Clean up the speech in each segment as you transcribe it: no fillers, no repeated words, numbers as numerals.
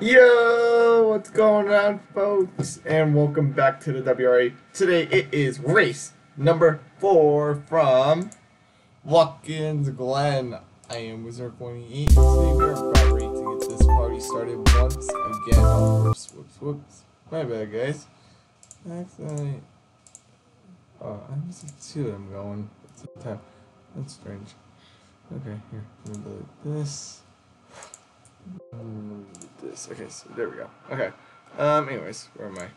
Yo, what's going on, folks? And welcome back to the WRA. Today it is race number 4 from Watkins, Glen. I am Wizard 28. Today we are about ready to get this party started once again. Oh, whoops. My bad, guys. Actually, I'm missing 2 of them going at the same time. That's strange. Okay, here. Let me delete this. This. Okay, so there we go. Okay. Anyways, where am I?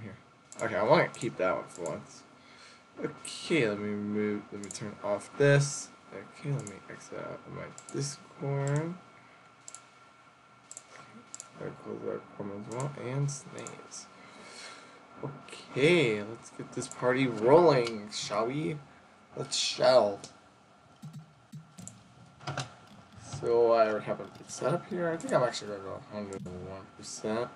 Here. Okay, I want to keep that one for once. Okay, let me turn off this. Okay, let me exit out of my Discord. Close that Chrome as well, and sneeze. Okay, let's get this party rolling, shall we? Let's shell. So I have a good setup here. I think I'm actually going to go 101%.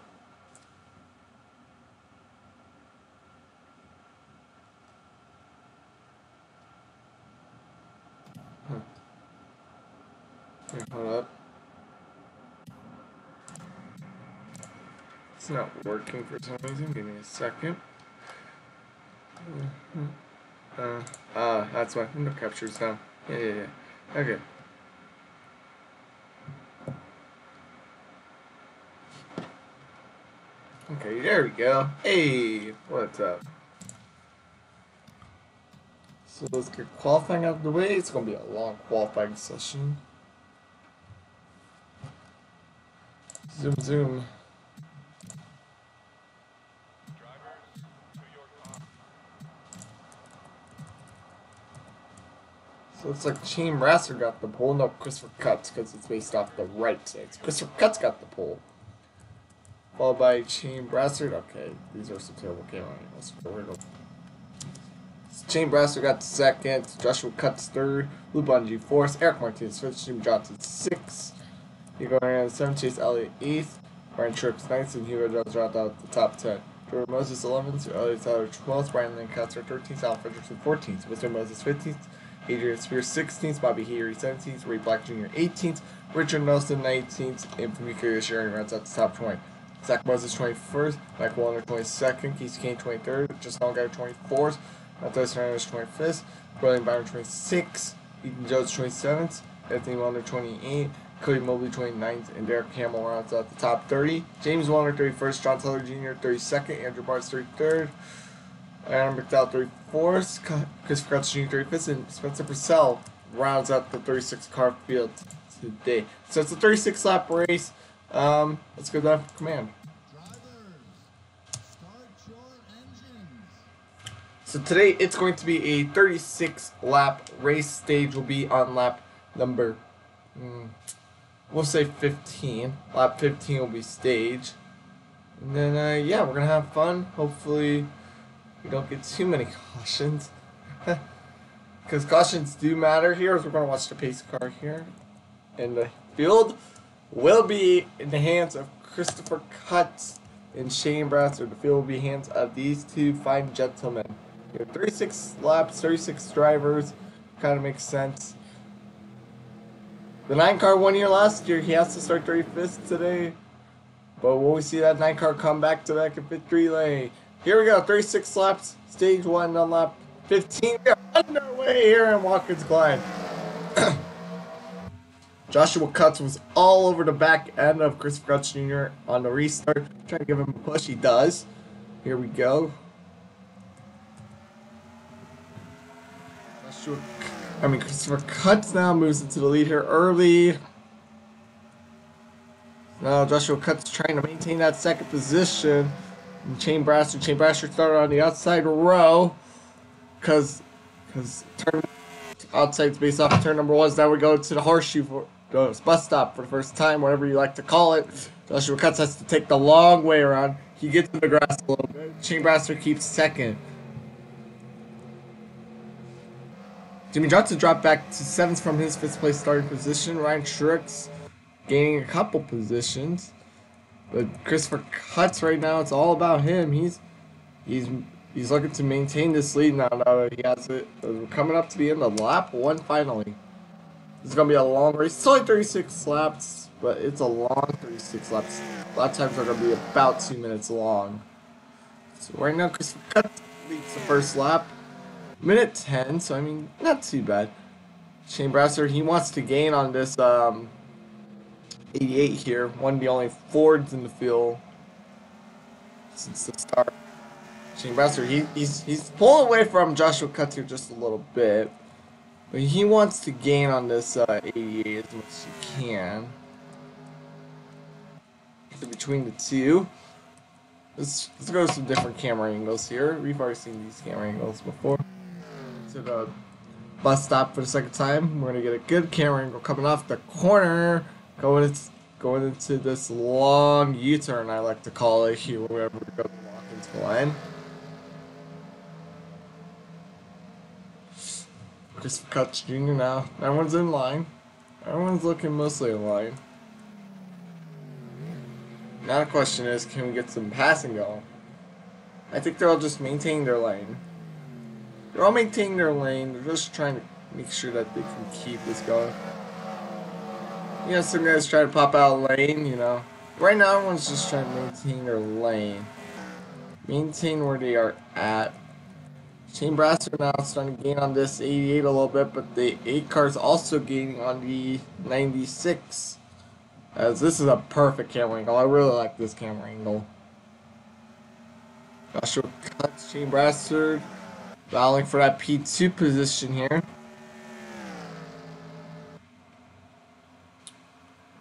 Here, hold up. It's not working for some reason. Give me a second. That's why window capture's down. Yeah. Okay. Okay, there we go. Hey, what's up? So let's get qualifying out of the way. It's going to be a long qualifying session. Zoom. So it's like Chain Brasser got the pole. No, Christopher Cutts, because it's based off the right side. Christopher Cutts got the pole. Followed by Chain Brasser. Okay, these are some terrible camera angles. Chain Brasser got second. Joshua Cutts third. Blue Bungee fourth. Eric Martinez fifth. Jim Johnson sixth. Hugo Ryan seventh. Chase Elliott eighth. Brian Trips ninth. And Hugo Jones dropped out the top 10. Jordan Moses 11th. Elliott Tyler 12th. Brian Lancaster 13th. Al Fredrickson 14th. Mr. Moses 15th. Adrian Spears 16th. Bobby Heery 17th. Ray Black Jr. 18th. Richard Nelson 19th. And Famika Sharing rounds out the top 20. Zach Moses 21st, Mike Wallner 22nd, Keith Kane 23rd, Justin Allgaier 24th, Matheus Hernandez 25th, Brian Byron 26th, Ethan Jones 27th, Anthony Wallner 28th, Cody Mobley 29th, and Derek Hamill rounds out the top 30. James Wallner 31st, John Teller Jr. 32nd, Andrew Barnes 33rd, Aaron McDowell 34th, Christopher Cutts Jr. 35th, and Spencer Purcell rounds out the 36 car field today. So it's a 36 lap race. Let's go down for command. So today it's going to be a 36 lap race. Stage will be on lap number, we'll say 15. Lap 15 will be stage. And then, yeah, we're going to have fun. Hopefully we don't get too many cautions. Because cautions do matter here, as we're going to watch the pace car here. And the field will be in the hands of Christopher Cutts and Shane Brasser. The field will be in the hands of these two fine gentlemen. You have 36 laps, 36 drivers. Kind of makes sense. The 9 car 1 year last year, he has to start 35th today. But will we see that 9 car come back to back in victory lane? Here we go, 36 laps, stage 1 on lap 15. We are underway here in Watkins, Glen. Joshua Cutts was all over the back end of Christopher Cutts Jr. on the restart. Trying to give him a push. He does. Here we go. Christopher Cutts now moves into the lead here early. Now Joshua Cutts trying to maintain that second position. And Chain Brasser started on the outside row. Because turn outside's based off of turn number 1. So now we go to the horseshoe for bus stop for the first time, whatever you like to call it. Joshua Cutts has to take the long way around. He gets in the grass a little bit. Chain Brasser keeps second. Jimmy Johnson dropped back to 7th from his 5th place starting position. Ryan Truex gaining a couple positions. But Christopher Cutts right now, it's all about him. He's looking to maintain this lead now that he has it. We're coming up to the end of lap 1 finally. This is going to be a long race. It's only 36 laps, but it's a long 36 laps. lap times are going to be about 2 minutes long. So right now, Christopher Cut leads the first lap. Minute 10, so I mean, not too bad. Shane Brasser, he wants to gain on this 88 here. One of the only Fords in the field since the start. Shane Brasser, he's pulling away from Joshua Cutts here just a little bit. But he wants to gain on this 88 as much as he can. So between the two. Let's go to some different camera angles here. We've already seen these camera angles before. To the bus stop for the second time. We're gonna get a good camera angle coming off the corner, going into this long U-turn, I like to call it here, wherever we go to Watkins Glen. Christopher Cutts Jr. now. Everyone's in line. Everyone's looking mostly in line. Now the question is, can we get some passing going? I think they're all just maintaining their lane. They're all maintaining their lane. They're just trying to make sure that they can keep this going. You know, some guys try to pop out a lane, you know. Right now, everyone's just trying to maintain their lane. Maintain where they are at. Shane Brasser now starting to gain on this 88 a little bit, but the 8 car is also gaining on the 96. As this is a perfect camera angle. I really like this camera angle. Joshua Cutts, Shane Brasser battling for that P2 position here.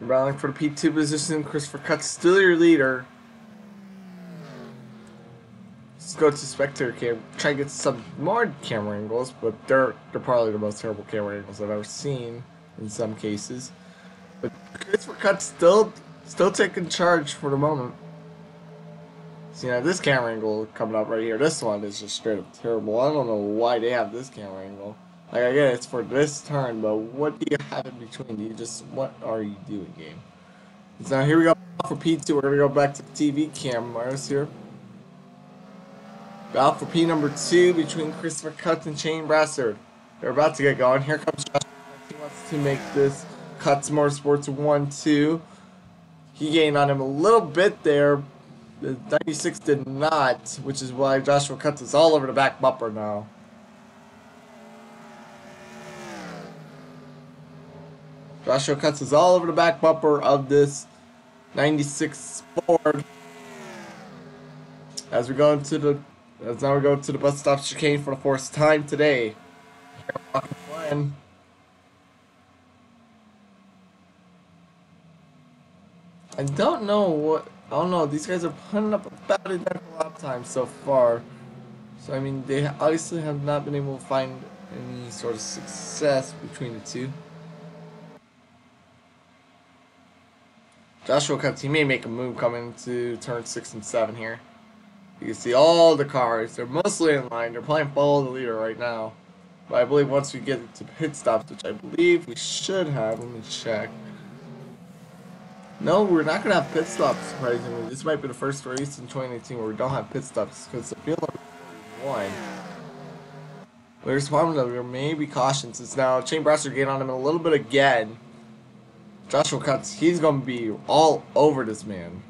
Battling for the P2 position. Christopher Cutts still your leader. Let's go to spectator cam. Try to get some more camera angles, but they're probably the most terrible camera angles I've ever seen in some cases. But Christopher Cutts still taking charge for the moment. So, you know, this camera angle coming up right here, this one is just straight up terrible. I don't know why they have this camera angle. Like, I get it's for this turn, but what do you have in between? What are you doing, game? So now here we go for P2. We're going to go back to the TV cameras here. Battle for P number 2 between Christopher Cutts and Shane Brasser. They're about to get going. Here comes Josh. He wants to make this Cutts Motorsports 1-2. He gained on him a little bit there. The 96 did not, which is why Joshua Cutts is all over the back bumper now. Joshua Cutts is all over the back bumper of this 96 Ford. As now we go to the bus stop chicane for the first time today. Glen. I don't know, these guys are putting up about identical lap time so far. So, I mean, they obviously have not been able to find any sort of success between the two. Joshua Cutts, he may make a move coming to turn 6 and 7 here. You can see all the cars, they're mostly in line, they're playing follow the leader right now. But I believe once we get to pit stops, which I believe we should have, let me check. No, we're not going to have pit stops, surprisingly. This might be the first race in 2018 where we don't have pit stops, because the field number 41. There's one that there may be cautions. It's now Shane Brasser getting on him a little bit again. Joshua Cutts, he's going to be all over this man.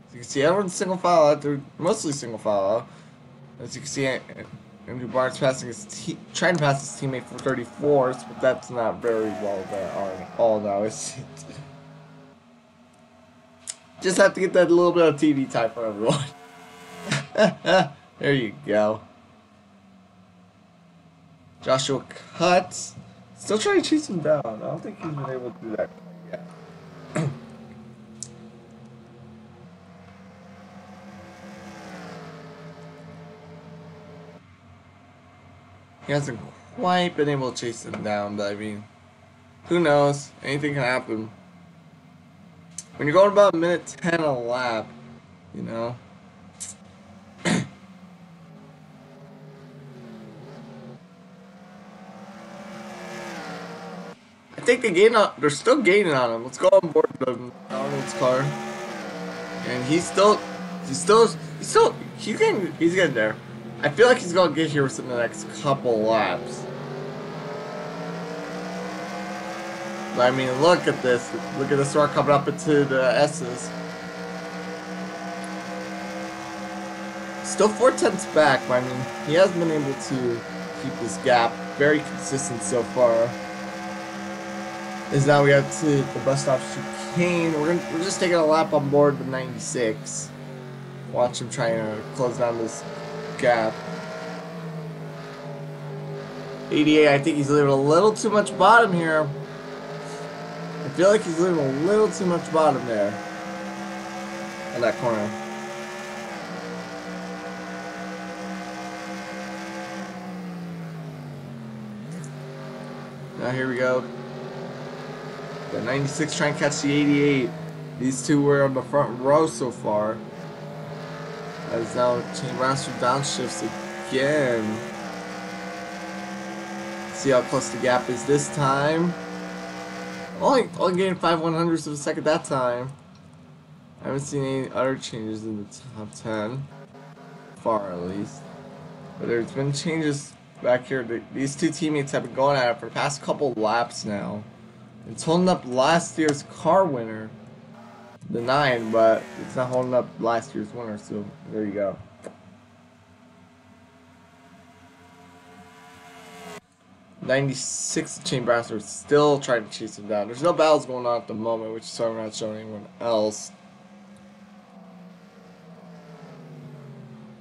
As you can see, everyone's single file out. They're mostly single file out. As you can see, Andrew Barnes trying to pass his teammate for 34s, but that's not very well at all now, is it? Just have to get that little bit of TV time for everyone. There you go. Joshua Cutts. Still trying to chase him down. I don't think he's been able to do that yet. He hasn't quite been able to chase him down, but I mean, who knows? Anything can happen. When you're going about a minute 10 a lap, you know. I think they're still gaining on him. Let's go on board Donald's car. And he's getting there. I feel like he's gonna get here within the next couple laps. But I mean, look at this. Look at this rock coming up into the S's. Still 4/10 back, but I mean, he has been able to keep this gap very consistent so far. Is now we have to the bus stop chicane. We're just taking a lap on board the 96. Watch him trying to close down this gap. 88, I think he's leaving a little too much bottom here. I feel like he's leaving a little too much bottom there. On that corner. Now here we go. The 96 trying to catch the 88. These two were on the front row so far. As now Chain Master downshifts again. See how close the gap is this time. Only gained 5/100ths of a second that time. I haven't seen any other changes in the top 10. Far at least. But there's been changes back here. These two teammates have been going at it for the past couple laps now. It's holding up last year's car winner, the 9, but it's not holding up last year's winner, so there you go. '96 Chain Braster is still trying to chase him down. There's no battles going on at the moment, which is why we're not showing anyone else.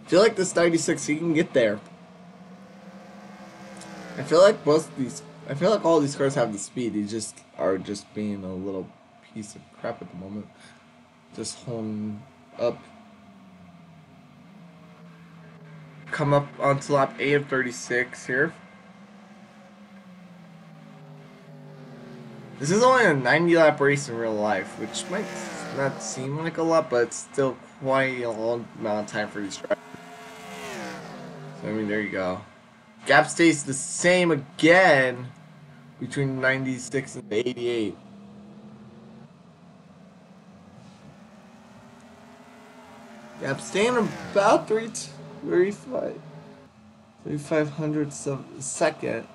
I feel like this 96, he can get there. I feel like all these cars have the speed. They just are just being a little piece of crap at the moment. Just holding up. Come up onto lap 8 of 36 here. This is only a 90 lap race in real life, which might not seem like a lot, but it's still quite a long amount of time for these drivers. So, I mean, there you go. Gap stays the same again between the 96 and the 88. Gap staying about 3/500ths of a second.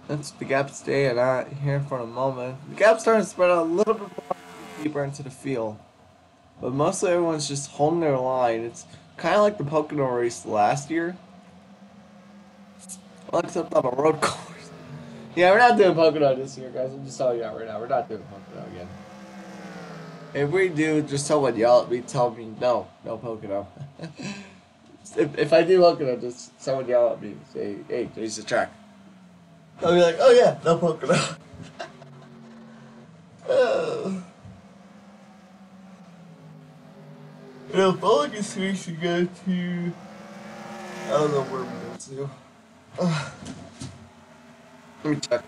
That's the gap staying at here for a moment. The gap's starting to spread out a little bit more deeper into the field. But mostly everyone's just holding their line. It's kind of like the Pocono race last year. Well, except on a road course. Yeah, we're not doing Pocono this year, guys. I'm just telling you that right now. We're not doing Pocono again. If we do, just someone yell at me, tell me, no Pocono. if I do Pocono, just someone yell at me, say, hey, there's the track. I'll be like, oh yeah, no Pocono. Yeah, bowling is supposed to go to. I don't know where we're going to. Let me check.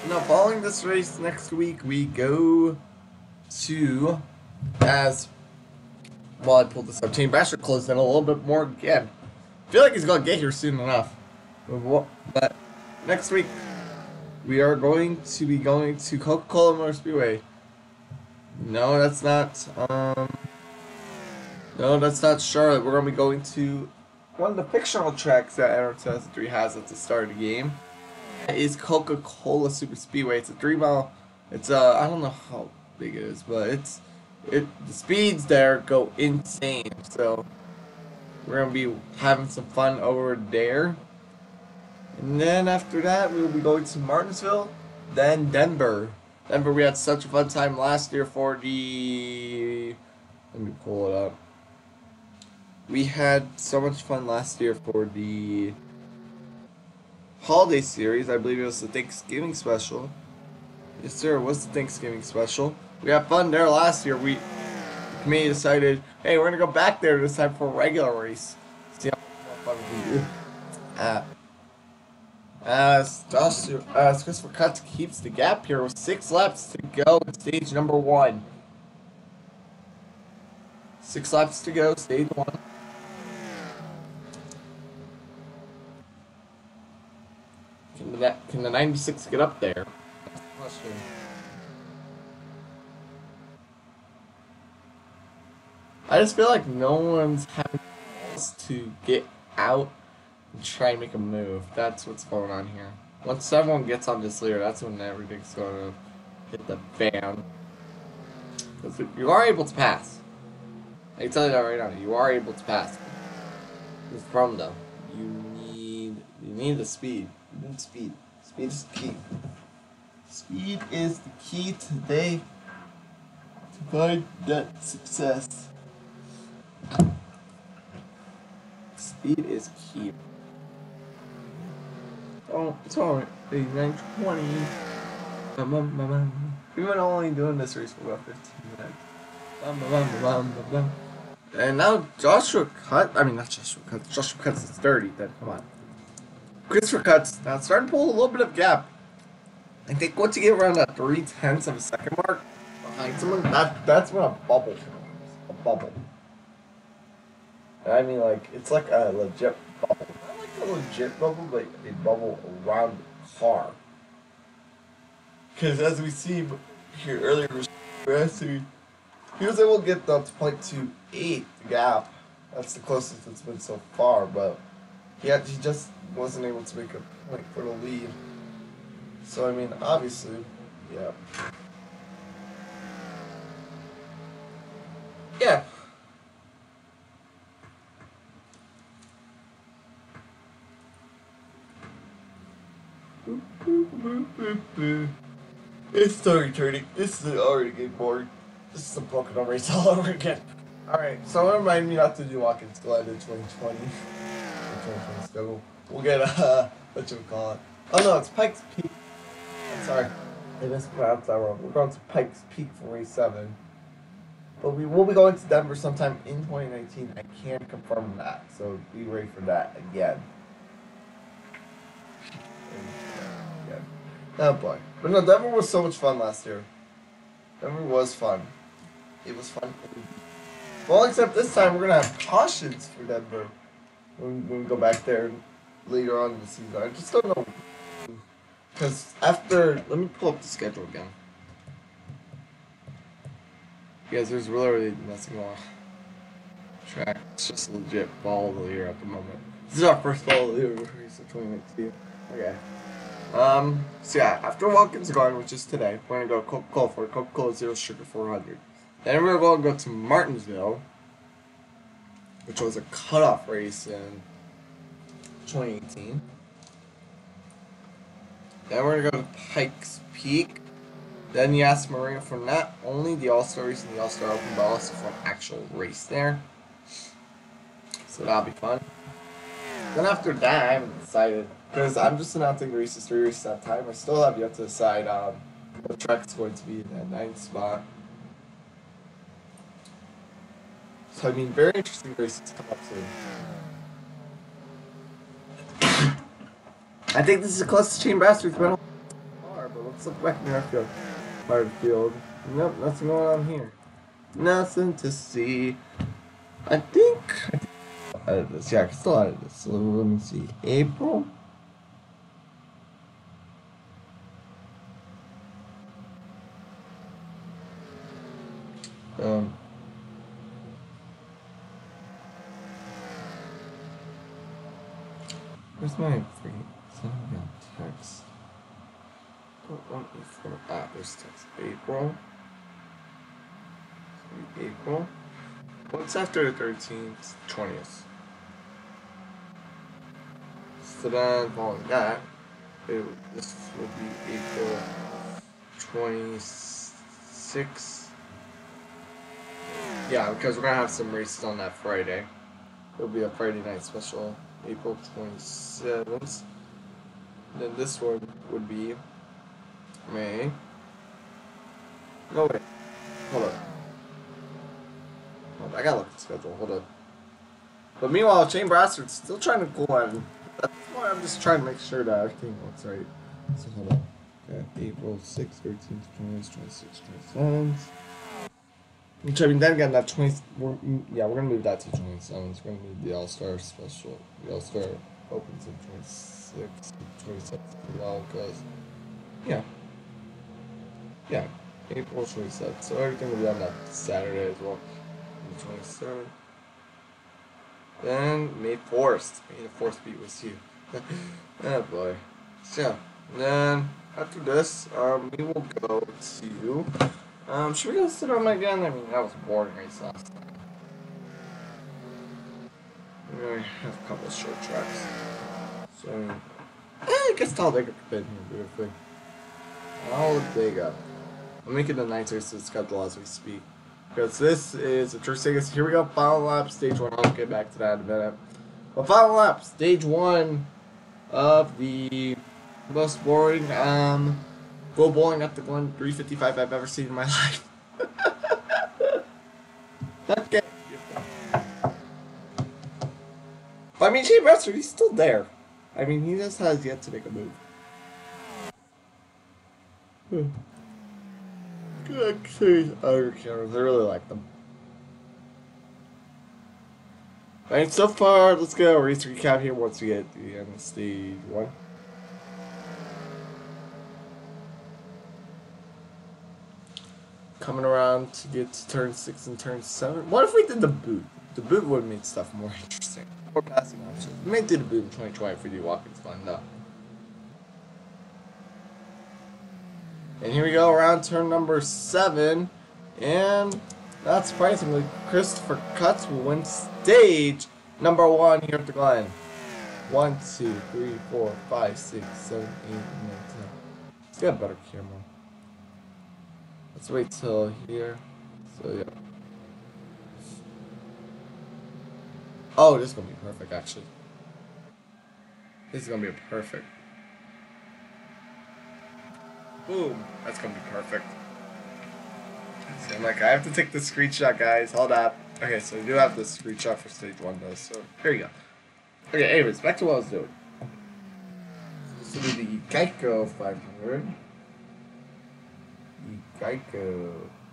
No, following this race next week, we go to. As. Well, I pulled this up. Chain Basher closed in a little bit more again. I feel like he's going to get here soon enough. But next week, we are going to be going to Coca-Cola Motor Speedway. No, that's not. No, that's not Charlotte. We're going to be going to one of the fictional tracks that NR 2003 has at the start of the game. It is Coca-Cola Super Speedway. It's a 3-mile. It's I don't know how big it is, but the speeds there go insane. So we're going to be having some fun over there. And then after that, we will be going to Martinsville, then Denver. Denver, we had such a fun time last year for the. Let me pull it up. We had so much fun last year for the holiday series. I believe it was the Thanksgiving special. Yes, sir, it was the Thanksgiving special. We had fun there last year. The committee decided, hey, we're going to go back there this time for a regular race. See how much more fun we can do. As Christopher Cutts keeps the gap here with 6 laps to go in stage number 1. 6 laps to go, stage 1. Can the 96 get up there? That's the question. I just feel like no one's having else to get out and try and make a move. That's what's going on here. Once everyone gets on this leader, that's when everything's going to hit the fan. Because you are able to pass. I can tell you that right now. You are able to pass. Here's the problem though. You need the speed. You need speed. Speed is key. Speed is the key today to find that success. Speed is key. Oh, it's alright. 89:20. We've been only doing this race for about 15 minutes. And now Joshua Cuts is 30 then, come on. Christopher Cuts now starting to pull a little bit of gap. I think once you get around that 3/10 of a second mark behind someone, that's when a bubble forms. A bubble. And I mean like it's like a legit bubble. Not like a legit bubble, but a bubble around the car. Because as we see here earlier, he was able to get the 0.28 gap. That's the closest it's been so far, but he just wasn't able to make a point for the lead. So I mean, obviously, yeah. Yeah. It's turning. This is already getting bored. This is a broken on race all over again. Alright, so remind me not to do Watkins Glen in 2020. 2020 schedule. We'll get what you call it. Oh no, it's Pikes Peak. I'm sorry. I mispronounced that wrong. We're going to Pikes Peak for race 7. But we will be going to Denver sometime in 2019. I can't confirm that. So be ready for that again. Oh boy. But no, Denver was so much fun last year. Denver was fun. It was fun. Well, except this time we're going to have cautions for Denver when we go back there later on in the season. I just don't know. Because after... Let me pull up the schedule again. Because there's literally nothing going on. Track. It's just a legit ball of the year at the moment. This is our first ball of the year race of 2019. Okay. So yeah, after Watkins gone, which is today, we're gonna go Coca-Cola for Coca-Cola Zero Sugar 400. Then we're gonna go to Martinsville, which was a cutoff race in 2018. Then we're gonna go to Pikes Peak. Then Yas Marina for not only the All-Star race and the All-Star Open, but also for an actual race there. So that'll be fun. Then after that, I haven't decided. Because I'm just announcing the races 3 races at a time. I still have yet to decide what track is going to be in that 9th spot. So I mean, very interesting races come up soon. I think this is the closest Chain Bastard's been on far, but let's look back in our field. Nope, nothing going on here. Nothing to see. I think I'll edit this. Yeah, I can still edit this. So let me see. April. Where's my freaking sending me a text? Don't want me for there's text. April. What's after the 13th? 20th. So then following that, this will be April 26th. Yeah, because we're gonna have some races on that Friday. It'll be a Friday night special, April 27th. Then this one would be May. No wait, hold up. I gotta look at the schedule. Hold up. But meanwhile, Chain Bastard's still trying to go on. That's why I'm just trying to make sure that everything looks right. So hold up. Okay, April 6th, 13th, 20th, 26th, 27th. Which I mean, then again, that 20th, we're gonna move that to 27th. We're gonna move the All-Star special, the All-Star Open to 26th, 27th as well, because, yeah, April 27th. So everything will be on that Saturday as well, the 23rd. Then May 4th. May the 4th be with you. Oh boy. So, then after this, we will go to Should we go sit on again? I mean, that was a boring race last time. We only have a couple of short tracks. So, I guess Talladega could fit here beautifully. Talladega. I'm making the 9:36 schedule as we speak. Because this is a Turk Vegas. Here we go, final lap, stage 1. I'll get back to that in a minute. But final lap, stage 1 of the most boring GoBowling at the Glen 355 I've ever seen in my life. Okay. But I mean, Shane Webster, he's still there. I mean, he just has yet to make a move. Good other cameras. I really like them. Alright, so far, let's get a race recap here once we get to the end of stage 1. Coming around to get to turn 6 and turn 7. What if we did the boot? The boot would make stuff more interesting. More passing options. We may do the boot in 2020 if we do Watkins lined up. And here we go around turn number 7. And not surprisingly, Christopher Cutts will win stage number 1 here at the Glen. 1, 2, 3, 4, 5, 6, 7, 8, 9, 10. Let's get a better camera. Let's wait till here. So yeah. Oh, this is gonna be perfect actually. This is gonna be perfect. Boom. That's gonna be perfect. So I'm like, I have to take the screenshot, guys. Hold up. Okay, so I do have the screenshot for stage 1 though, so here you go. Okay, anyways, back to what I was doing. This will be the Geico 500. The Geico.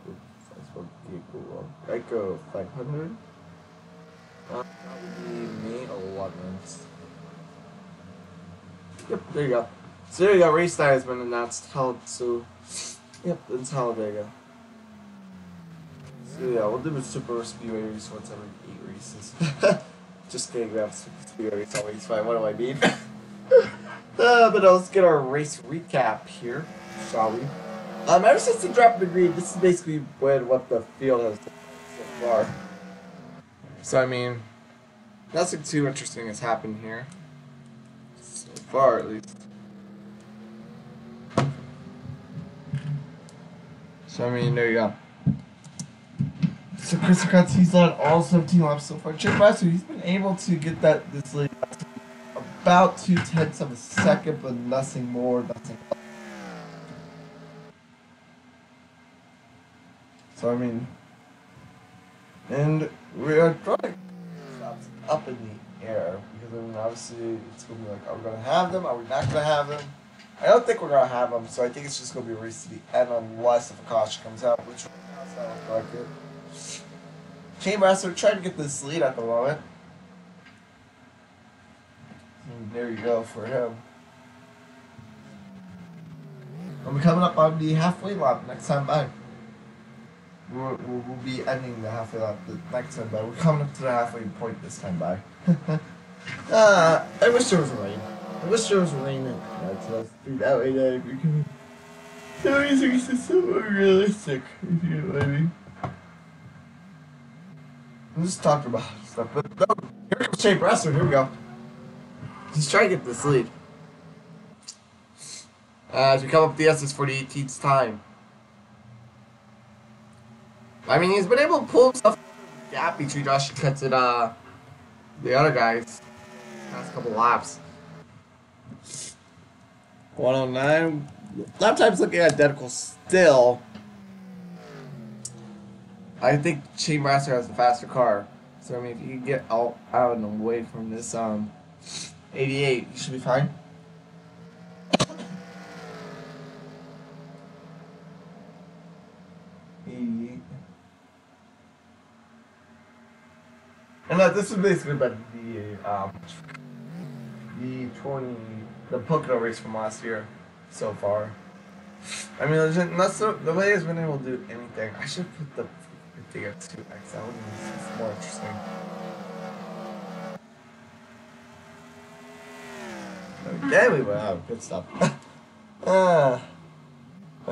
Oops, I spelled Geico wrong. Geico 500. That would be May 11th. Yep, there you go. So there you go, race night has been announced. So, yep, it's Talladega. So yeah, we'll do a super speedway race once every 8 races. Just kidding, we have super speedway race always fine. What do I mean? But let's get our race recap here, shall we? Ever since the drop of the green, this is basically what the field has done so far. So I mean, nothing too interesting has happened here. So far, at least. So I mean, there you go. So Chris Cutts, he's on all 17 laps so far. Chip Master, he's been able to get this lead about 0.2 of a second, but nothing more, nothing less. So I mean, and we are throwing stops up in the air because I mean, obviously it's gonna be like, are we gonna have them? Are we not gonna have them? I don't think we're gonna have them, so I think it's just gonna be a race to the end unless if a caution comes out, which right now is not looking like it. Chamber trying to get this lead at the moment. And there you go for him. We'll be coming up on the halfway lap next time by. We'll be ending the halfway lap the next time by. We're coming up to the halfway point this time by. I wish there was rain. I wish there was rain and let's do that way that everything is just so unrealistic, if you know what I mean. I'm just talking about stuff, but no, here comes Shane Bresser, here we go. He's trying to get this lead. As we come up the S's for the 18th time. I mean, he's been able to pull himself gap between Josh Cutts and the other guys past couple laps. 109. Lap time's looking identical still. I think Shane Bresser has the faster car. So I mean, if you can get out and away from this 88, you should be fine. And this is basically about the Pocono race from last year so far. I mean, nobody's been able to do anything. I should put the thing at 2x. That would be more interesting. Okay, we went out. Good stuff. I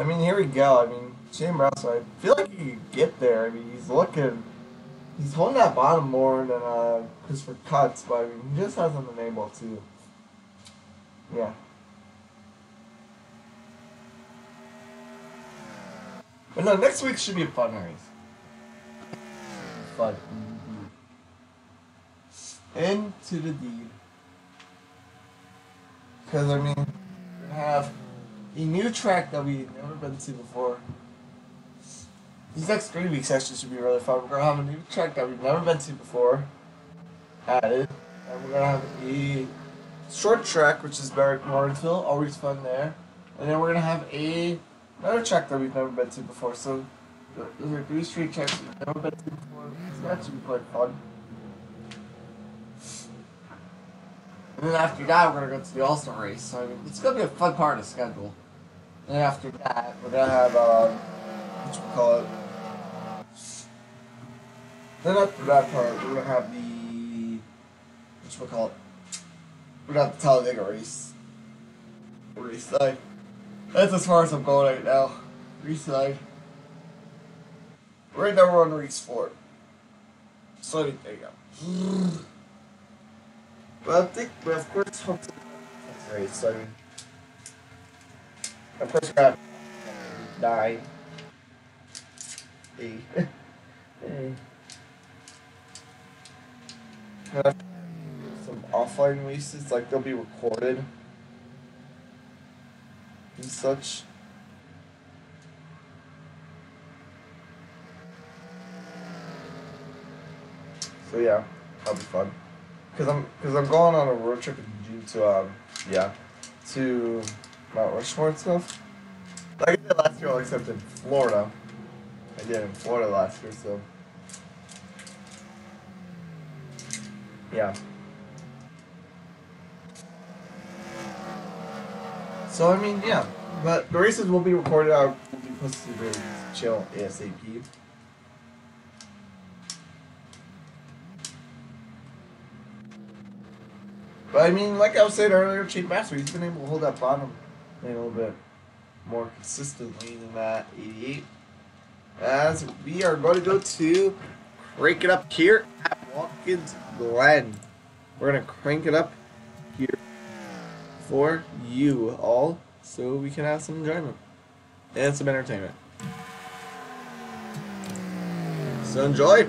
mean, here we go. I mean, Shane Russell, I feel like he could get there. I mean, he's holding that bottom more than Christopher Cutts, but I mean, he just hasn't been able to. Yeah. But no, next week should be a fun race. Fun. Into the deed. Because, I mean, we have a new track that we've never been to before. These next 3 weeks actually should be really fun. We're going to have a new track that we've never been to before added. And we're going to have a short track, which is Barrett Morrisville, always fun there. And then we're going to have another track that we've never been to before. So those are 3 straight tracks we've never been to before. So that should be quite fun. And then after that, we're going to go to the All-Star race. So I mean, it's going to be a fun part of the schedule. And then after that, we're going to have, whatchamacallit. Then after that part, we're going to have the, whatchamacallit. We're going to have the Talladega race. Race side. That's as far as I'm going right now. Race side. Right now we're on race 4. So there you go. But I think, but of course, hopefully, that's race. So I mean, of course, we're gonna have 9, 8. Hey. Some offline races, like they'll be recorded and such. So yeah, that'll be fun. Cause I'm going on a road trip in June to to Mount Rushmore and stuff. Like I did last year, except in Florida. I did in Florida last year, so yeah. So I mean, yeah, but the races will be recorded out. Will be posted to the channel ASAP. But I mean, like I was saying earlier, Chief Master, he's been able to hold that bottom lane a little bit more consistently than that 88. As we are going to go to crank it up here at Watkins Glen. We're going to crank it up here for you all so we can have some enjoyment and some entertainment. So enjoy!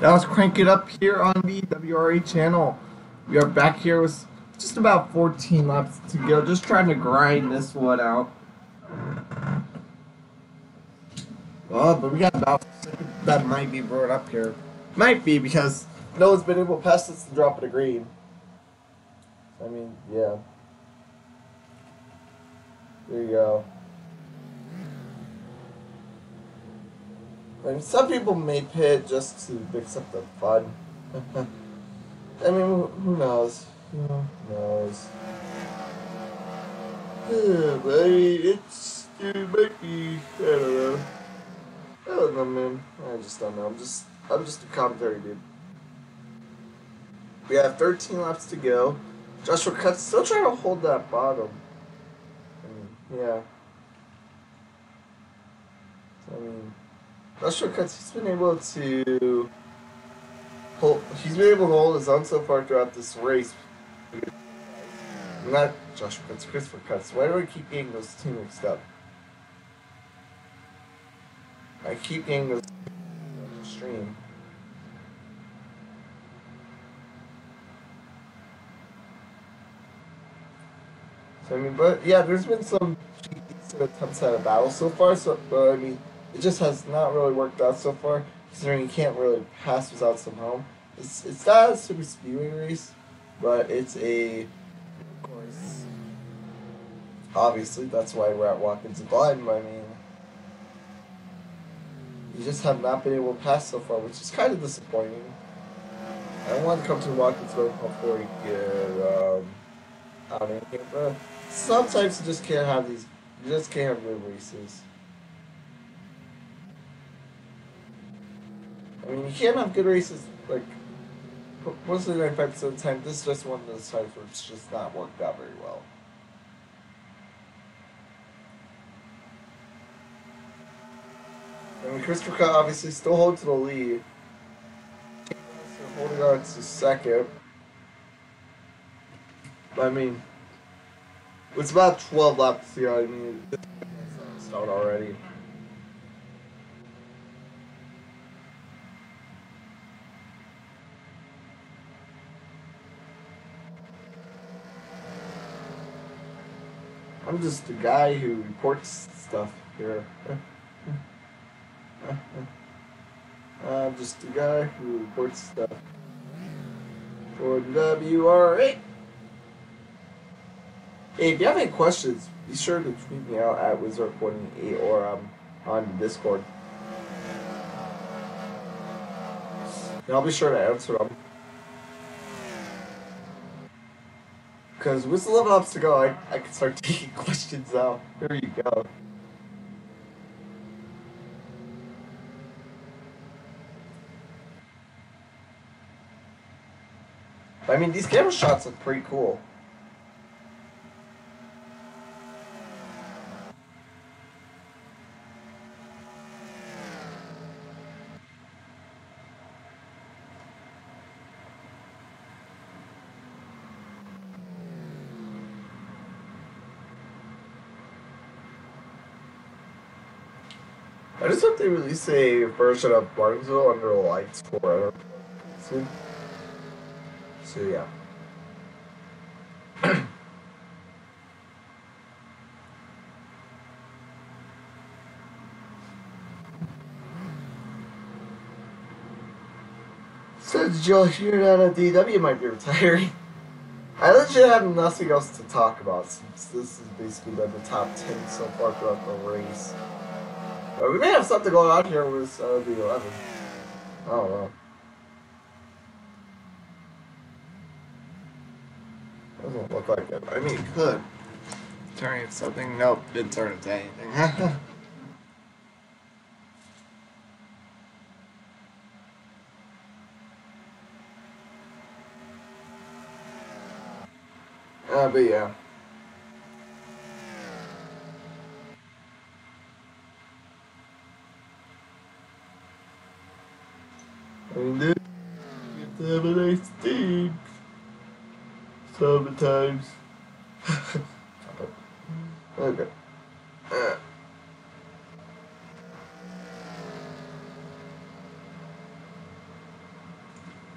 Now let's crank it up here on the WRA channel. We are back here with just about 14 laps to go. Just trying to grind this one out. Oh, but we got about that might be brought up here. Might be because no one's been able to pass this to drop of the green. I mean, yeah. There you go. I mean, some people may pit just to mix up the fun. I mean, who knows? Who knows? Yeah, but I mean, it might be, I don't know. I don't know, man. I just don't know. I'm just a commentary dude. We have 13 laps to go. Joshua Cut's still trying to hold that bottom. I mean, yeah. I mean, Joshua Cut's, he's been able to hold his own so far throughout this race. Not Joshua Cutts, Christopher Cutts. Why do I keep getting those two mixed up? I keep getting those on the stream. So, I mean, but yeah, there's been some decent attempts at a battle so far. So, but I mean, it just has not really worked out so far. Considering you can't really pass without some home. It's not a super speedway race, but it's a course. Obviously, that's why we're at Watkins and Glen. But I mean, you just have not been able to pass so far, which is kind of disappointing. I want to come to Watkins Glen before we get out in here, but sometimes you just can't have these. You just can't have good races. I mean, you can't have good races like most of the 95% of the time. This is just one of those times where it's just not worked out very well. I mean, Christopher Cut obviously still holds the lead. Holding on to second. But I mean, it's about 12 laps here. I mean, it's start already. I'm just a guy who reports stuff here. I'm just a guy who reports stuff for WRA. Hey, if you have any questions, be sure to tweet me out at Wizard48 or on Discord. And I'll be sure to answer them. Because with 11 laps to go, I can start taking questions now. There you go. I mean, these camera shots look pretty cool. I just hope they release a version of Barnesville under the lights for soon. So yeah. So did y'all hear that DW might be retiring? I legit have nothing else to talk about since this has basically been the top 10 so far throughout the race. But we may have something going on here with the 11. I don't know. Doesn't look like it. I mean, it could. Turn into something? Nope, didn't turn into anything. But yeah. I mean, dude, you get to have a nice thing. Sometimes. Okay.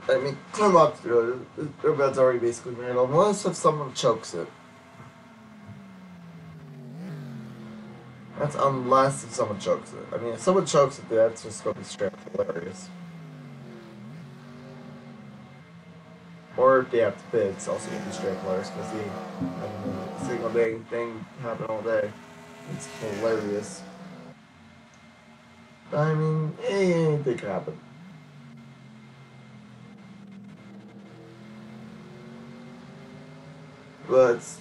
I mean, come up through it. Their bed's already basically made unless if someone chokes it. That's unless if someone chokes it. I mean, if someone chokes it, that's just gonna be straight up hilarious. Or if they have to bid, it's also gonna be straight up hilarious because the single day thing happen all day. It's hilarious. I mean, anything can happen. But it's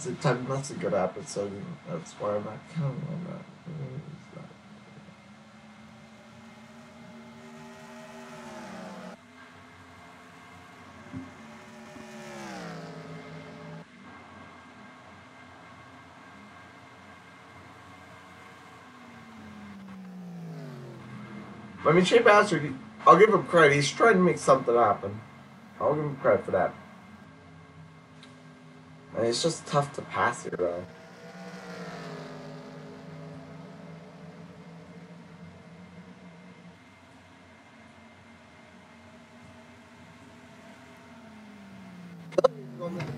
the time nothing good happen, so that's why I'm not counting on that. I mean, Shea Bastard, I'll give him credit. He's trying to make something happen. I'll give him credit for that. And it's just tough to pass here, though.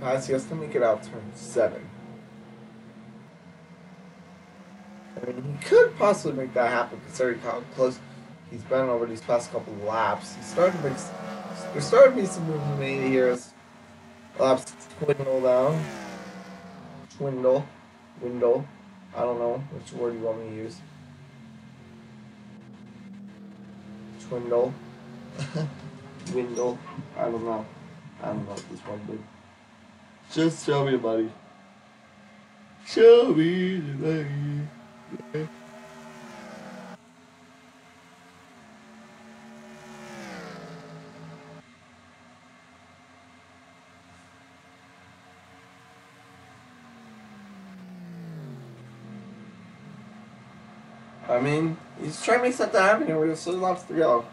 Pass, he has to make it out turn 7. I mean, he could possibly make that happen considering how close he's been over these past couple of laps. He's starting to make. There's starting to be some movement made here as laps dwindle down. Windle. I don't know which word you want me to use. Twindle. Windle. I don't know. I don't know what this one did. Just show me, buddy. Show me the money. Okay. I mean, he's trying to make something happen here. We're still lots to go.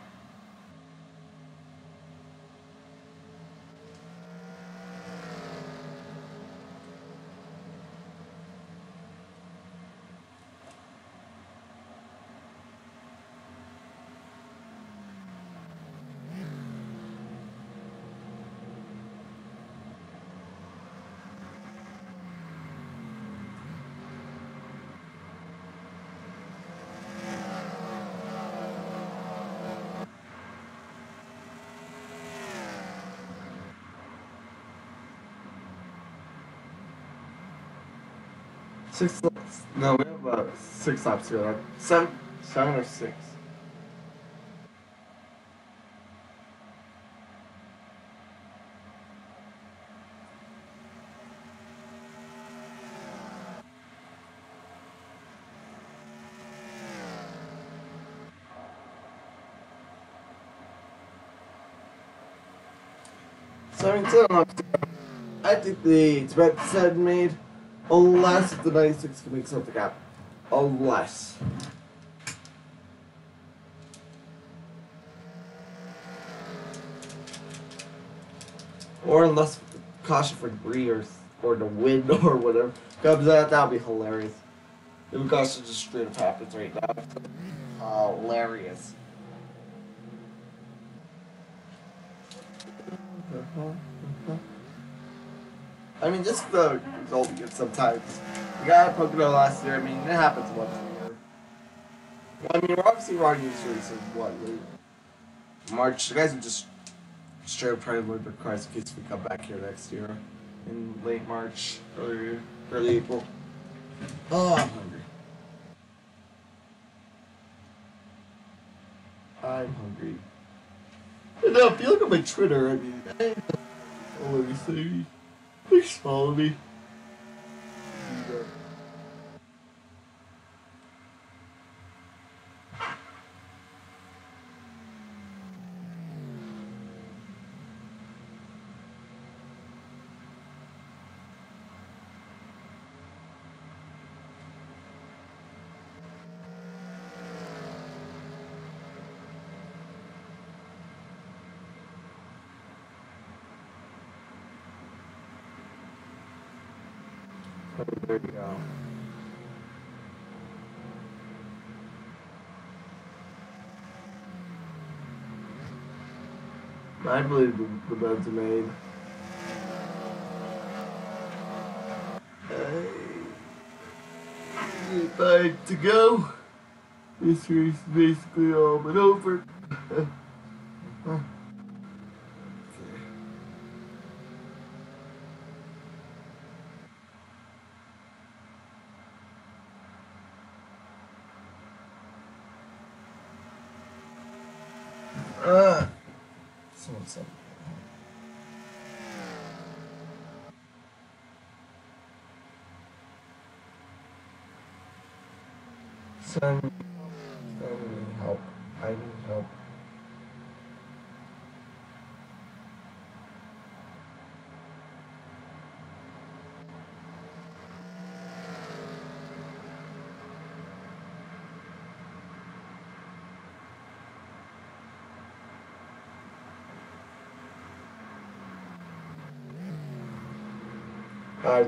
Six laps. No, we have 6 laps here. Like seven or 6. So I mean, I think the Tibet said made, unless the 96 can make something happen. Unless. Or unless caution for debris or the wind or whatever comes out, that'll be hilarious. If caution just straight up happens right now. Hilarious. I mean, just the result you get sometimes. You got Pokemon last year. I mean, it happens once a year. I mean, we're obviously wrong these races. What, late March? The guys are just straight up trying to load their cars in case we come back here next year in late March, early April. Oh, I'm hungry. I'm hungry. And now, if you look at my Twitter, I mean, let me see. Please follow me. There you go. I believe the beds are made. 5 to go. This race is basically all but over. Someone said. Son, I need help. I need help.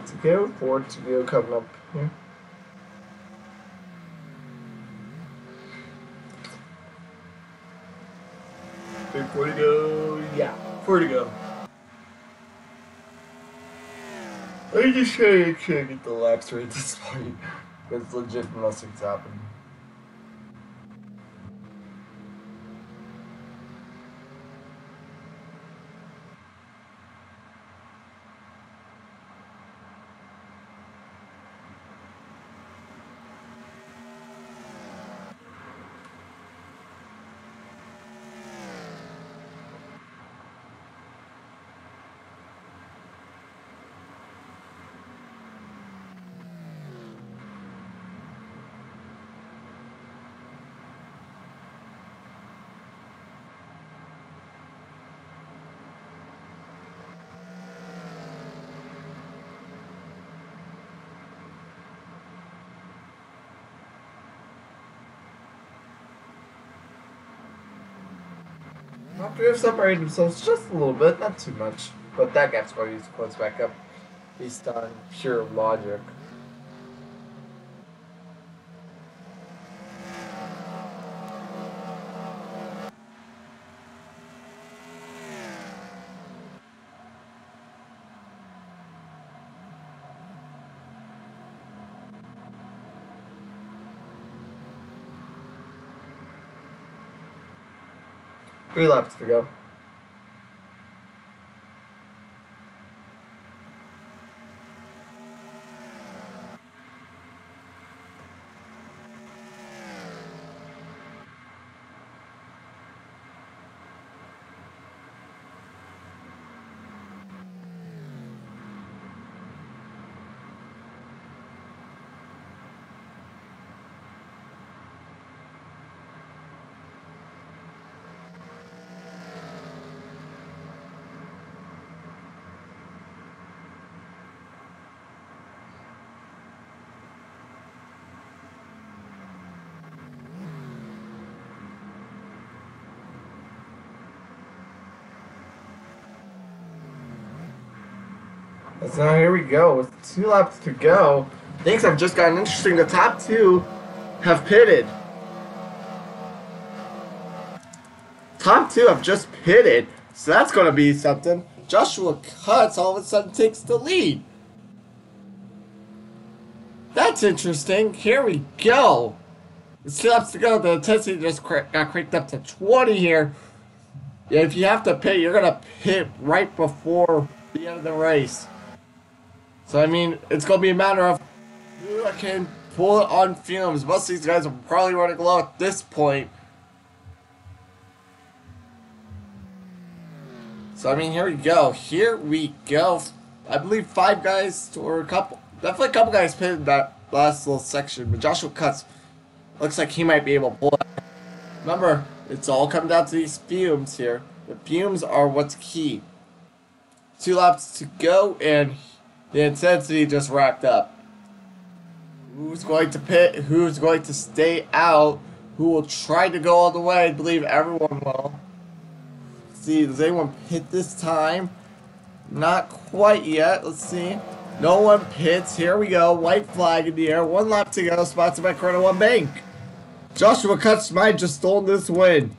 To go, 4 to go coming up here. Big 4 to go, yeah, 4 to go. I'm just trying to get the laps right at this point. Because legit nothing's happening. After they've separated themselves just a little bit, not too much. But that gap's going to close back up based on pure logic. Three laps to go. So here we go, with 2 laps to go. Things have just gotten interesting. The top 2 have pitted. Top 2 have just pitted, so that's going to be something. Joshua Cuts all of a sudden takes the lead. That's interesting. Here we go. With 2 laps to go, the intensity just got cranked up to 20 here. Yeah, if you have to pit, you're going to pit right before the end of the race. So, I mean, it's going to be a matter of who can pull it on fumes. Most of these guys are probably running low at this point. So, I mean, here we go. Here we go. I believe 5 guys, or a couple, definitely a couple guys pitted that last little section. But Joshua Cuts looks like he might be able to pull it. Remember, it's all come down to these fumes here. The fumes are what's key. 2 laps to go, and the intensity just racked up. Who's going to pit? Who's going to stay out? Who will try to go all the way? I believe everyone will. Let's see, does anyone pit this time? Not quite yet. Let's see. No one pits. Here we go. White flag in the air. 1 lap to go. Sponsored by Corner One Bank. Joshua Cuts might have just stolen this win.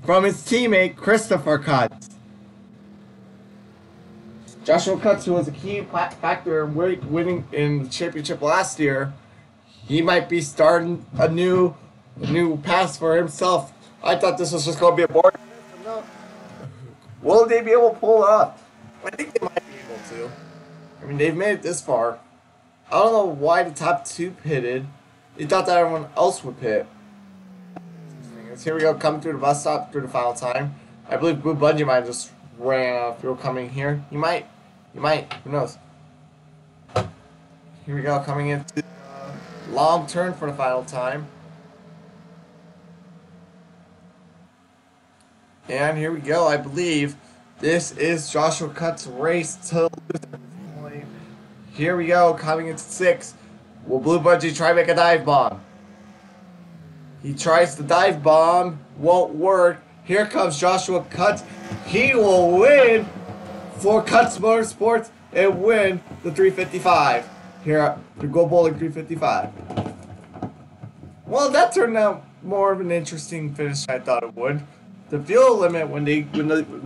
from his teammate Christopher Cutts. Joshua Cutts, who was a key factor in winning in the championship last year, he might be starting a new pass for himself. I thought this was just going to be a boring. No. Will they be able to pull it off? I think they might be able to. I mean, they've made it this far. I don't know why the top two pitted. They thought that everyone else would pit. Here we go, coming through the bus stop through the final time. I believe Blue Bungee might have just ran out of fuel coming here. He might, who knows. Here we go, coming into the long turn for the final time. And here we go, I believe this is Joshua Cutts' race to lose. Here we go, coming into 6. Will Blue Bungee try to make a dive bomb? He tries the dive bomb, won't work. Here comes Joshua Cutts. He will win for Cutts Motorsports and win the 355. Here, the GoBowling 355. Well, that turned out more of an interesting finish than I thought it would. The fuel limit when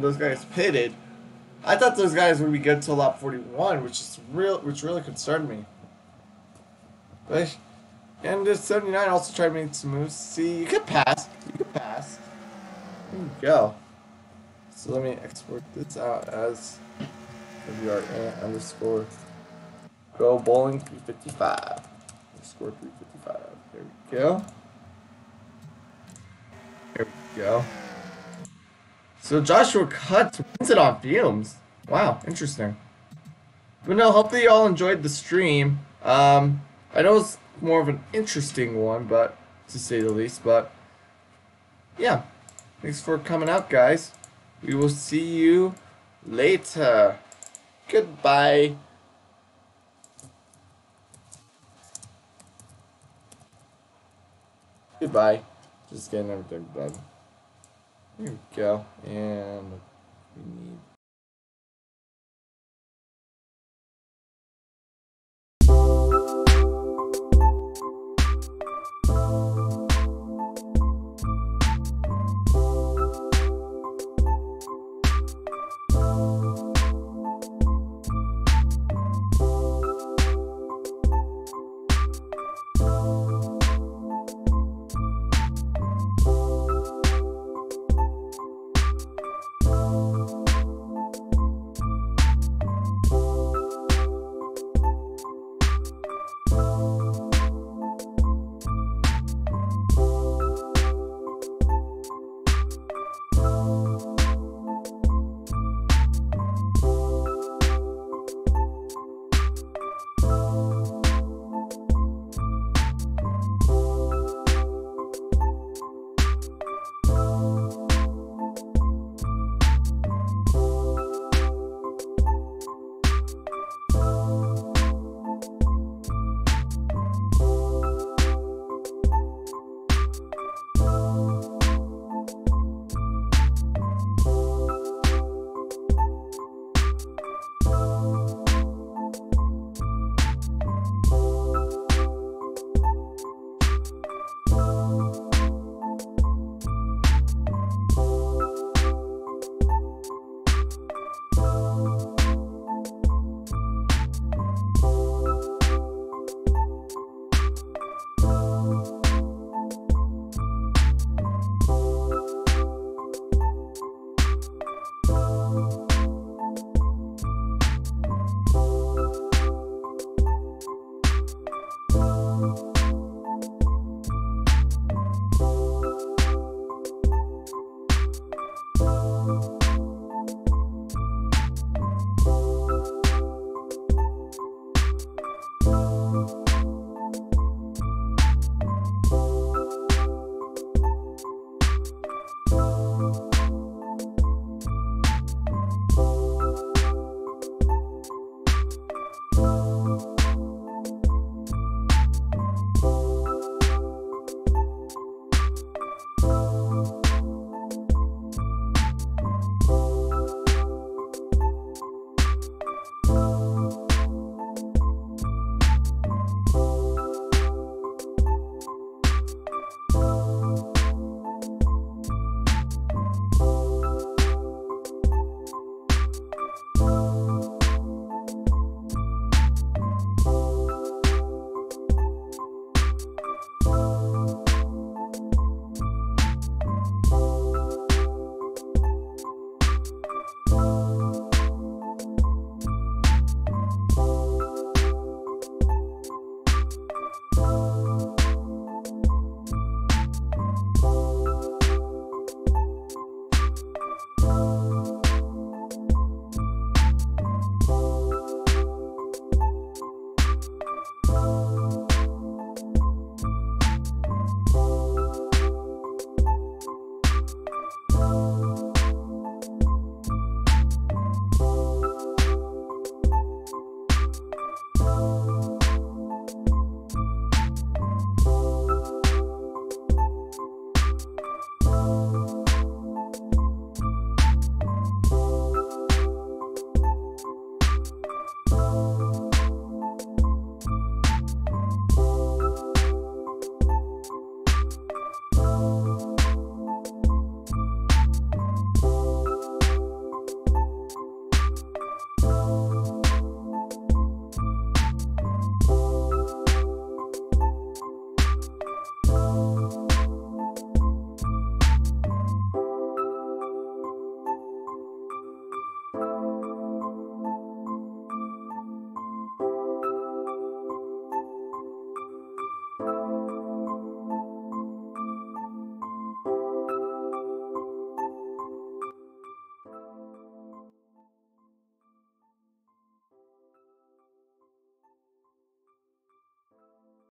those guys pitted, I thought those guys would be good till lap 41, which really concerned me. But, and this 79 also tried to make some moves. See, you could pass. There you go. So let me export this out as WRA underscore GoBowling 355 underscore 355. There we go. There we go. So Joshua Cutts wins it on fumes. Wow, interesting. But no, hopefully you all enjoyed the stream. I know it's more of an interesting one, but to say the least. But yeah, thanks for coming out, guys. We will see you later. Goodbye. Goodbye. Just getting everything done. Here we go. And we need